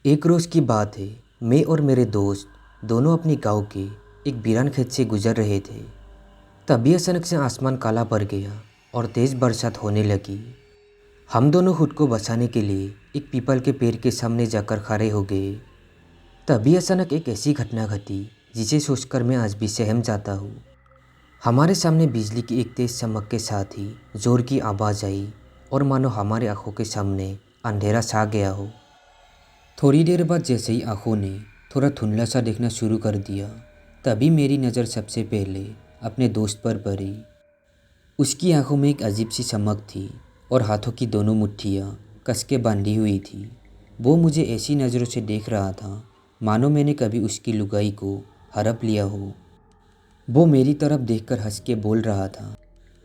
एक रोज़ की बात है। मैं और मेरे दोस्त दोनों अपनी गांव के एक वीरान खेत से गुजर रहे थे। तभी अचानक से आसमान काला पड़ गया और तेज़ बरसात होने लगी। हम दोनों खुद को बचाने के लिए एक पीपल के पेड़ के सामने जाकर खड़े हो गए। तभी अचानक एक ऐसी घटना घटी जिसे सोचकर मैं आज भी सहम जाता हूँ। हमारे सामने बिजली की एक तेज़ चमक के साथ ही जोर की आवाज़ आई और मानो हमारे आंखों के सामने अंधेरा छा गया हो। थोड़ी देर बाद जैसे ही आंखों ने थोड़ा धुंधला सा देखना शुरू कर दिया, तभी मेरी नज़र सबसे पहले अपने दोस्त पर पड़ी। उसकी आंखों में एक अजीब सी चमक थी और हाथों की दोनों मुट्ठियाँ कस के बांधी हुई थी। वो मुझे ऐसी नज़रों से देख रहा था मानो मैंने कभी उसकी लुगाई को हड़प लिया हो। वो मेरी तरफ देखकर हंस के बोल रहा था,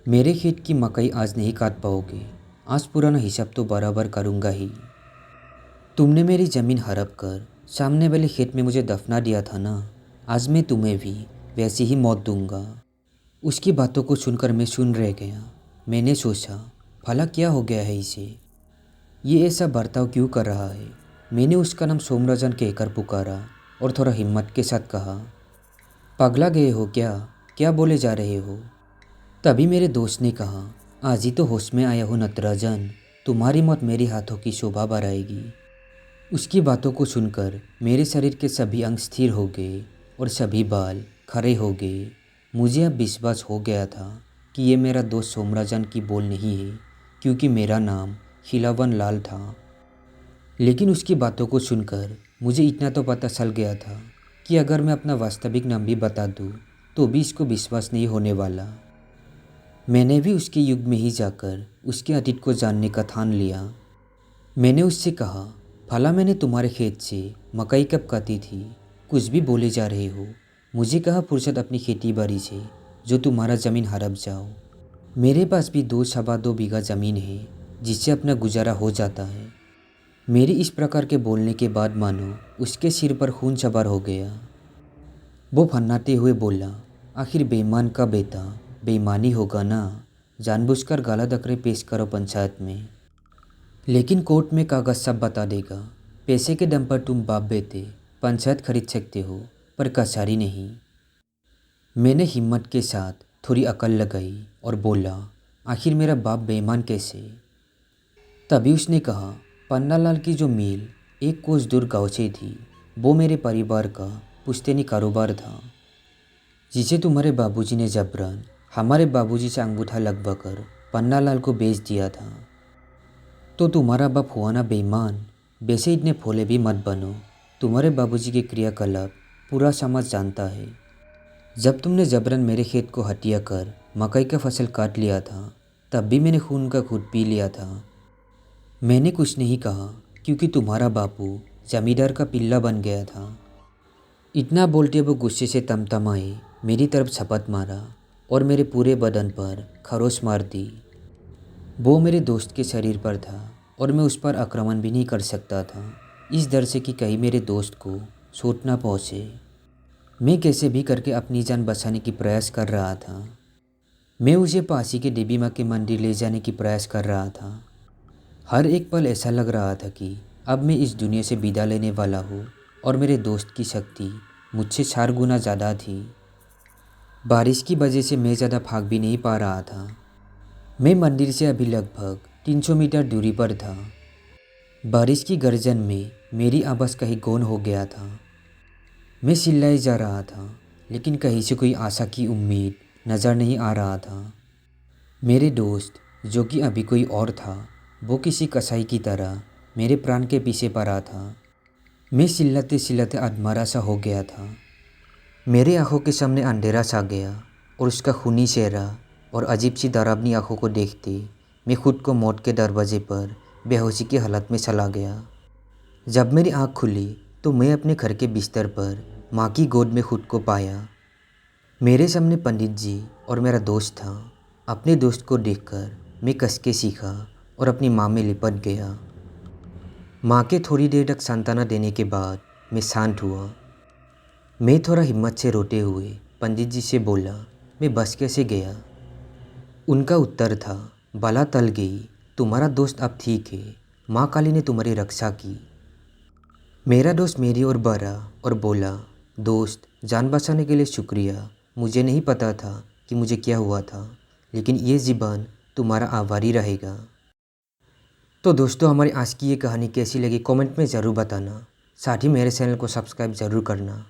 मेरे खेत की मकई आज नहीं काट पाओगे, आज पुराना हिसाब तो बराबर करूँगा ही। तुमने मेरी ज़मीन हड़प कर सामने वाले खेत में मुझे दफना दिया था ना, आज मैं तुम्हें भी वैसी ही मौत दूंगा। उसकी बातों को सुनकर मैं सुन रह गया। मैंने सोचा, भला क्या हो गया है इसे, ये ऐसा बर्ताव क्यों कर रहा है। मैंने उसका नाम सोमराजन कहकर पुकारा और थोड़ा हिम्मत के साथ कहा, पगला गए हो क्या, क्या बोले जा रहे हो। तभी मेरे दोस्त ने कहा, आज ही तो होश में आया हो नटराजन, तुम्हारी मौत मेरे हाथों की शोभा बढ़ाएगी। उसकी बातों को सुनकर मेरे शरीर के सभी अंग स्थिर हो गए और सभी बाल खड़े हो गए। मुझे अब विश्वास हो गया था कि ये मेरा दोस्त सोमराजन की बोल नहीं है, क्योंकि मेरा नाम खिलावन लाल था। लेकिन उसकी बातों को सुनकर मुझे इतना तो पता चल गया था कि अगर मैं अपना वास्तविक नाम भी बता दूँ तो भी इसको विश्वास नहीं होने वाला। मैंने भी उसके युग में ही जाकर उसके अतीत को जानने का ठान लिया। मैंने उससे कहा, भला मैंने तुम्हारे खेत से मकई कब काटी थी, कुछ भी बोले जा रहे हो। मुझे कहा फुर्सत अपनी खेती बाड़ी से जो तुम्हारा ज़मीन हड़प जाओ। मेरे पास भी 2 सवा 2 बीघा ज़मीन है जिससे अपना गुजारा हो जाता है। मेरी इस प्रकार के बोलने के बाद मानो उसके सिर पर खून सवार हो गया। वो फन्नाते हुए बोला, आखिर बेईमान का बेटा बेईमानी होगा ना, जानबूझकर गाला दकरे पेश करो पंचायत में, लेकिन कोर्ट में कागज सब बता देगा। पैसे के दम पर तुम बाप बेटे पंचायत खरीद सकते हो पर कचहरी नहीं। मैंने हिम्मत के साथ थोड़ी अकल लगाई और बोला, आखिर मेरा बाप बेईमान कैसे। तभी उसने कहा, पन्नालाल की जो मिल 1 कोस दूर गाँव से थी वो मेरे परिवार का पुश्तैनी कारोबार था, जिसे तुम्हारे बाबूजी ने जबरन हमारे बाबूजी से अंगूठा लगवा कर पन्नालाल को बेच दिया था। तो तुम्हारा बाप हुआ ना बेईमान। वैसे इतने भोले भी मत बनो, तुम्हारे बाबूजी के क्रियाकलाप पूरा समाज जानता है। जब तुमने जबरन मेरे खेत को हटिया कर मकई का फसल काट लिया था, तब भी मैंने खून का घूंट पी लिया था। मैंने कुछ नहीं कहा क्योंकि तुम्हारा बापू जमींदार का पिल्ला बन गया था। इतना बोलते वो गुस्से से तमतमाए मेरी तरफ झपट मारा और मेरे पूरे बदन पर खरोच मार दी। वो मेरे दोस्त के शरीर पर था और मैं उस पर आक्रमण भी नहीं कर सकता था, इस डर से कि कहीं मेरे दोस्त को चोट ना पहुँचे। मैं कैसे भी करके अपनी जान बचाने की प्रयास कर रहा था। मैं उसे पासी के देवी माँ के मंदिर ले जाने की प्रयास कर रहा था। हर एक पल ऐसा लग रहा था कि अब मैं इस दुनिया से विदा लेने वाला हूँ और मेरे दोस्त की शक्ति मुझसे 4 गुना ज़्यादा थी। बारिश की वजह से मैं ज़्यादा भाग भी नहीं पा रहा था। मैं मंदिर से अभी लगभग 300 मीटर दूरी पर था। बारिश की गर्जन में मेरी आवाज़ कहीं गौन हो गया था। मैं चिल्लाए जा रहा था लेकिन कहीं से कोई आशा की उम्मीद नज़र नहीं आ रहा था। मेरे दोस्त जो कि अभी कोई और था, वो किसी कसाई की तरह मेरे प्राण के पीछे पड़ा था। मैं चिल्लाते चिल्लाते अधमरा सा हो गया था। मेरे आंखों के सामने अंधेरा छा गया और उसका खूनी चेहरा और अजीब सी डरावनी आंखों को देखते मैं खुद को मौत के दरवाजे पर बेहोशी की हालत में चला गया। जब मेरी आंख खुली तो मैं अपने घर के बिस्तर पर माँ की गोद में खुद को पाया। मेरे सामने पंडित जी और मेरा दोस्त था। अपने दोस्त को देखकर मैं कस के सीखा और अपनी माँ में लिपट गया। माँ के थोड़ी देर तक सांत्वना देने के बाद मैं शांत हुआ। मैं थोड़ा हिम्मत से रोते हुए पंडित जी से बोला, मैं बस कैसे गया। उनका उत्तर था, बला टल गई, तुम्हारा दोस्त अब ठीक है, माँ काली ने तुम्हारी रक्षा की। मेरा दोस्त मेरी ओर बढ़ा और बोला, दोस्त जान बचाने के लिए शुक्रिया। मुझे नहीं पता था कि मुझे क्या हुआ था, लेकिन ये जीवन तुम्हारा आभारी रहेगा। तो दोस्तों हमारी आज की ये कहानी कैसी लगी कमेंट में ज़रूर बताना। साथ ही मेरे चैनल को सब्सक्राइब ज़रूर करना।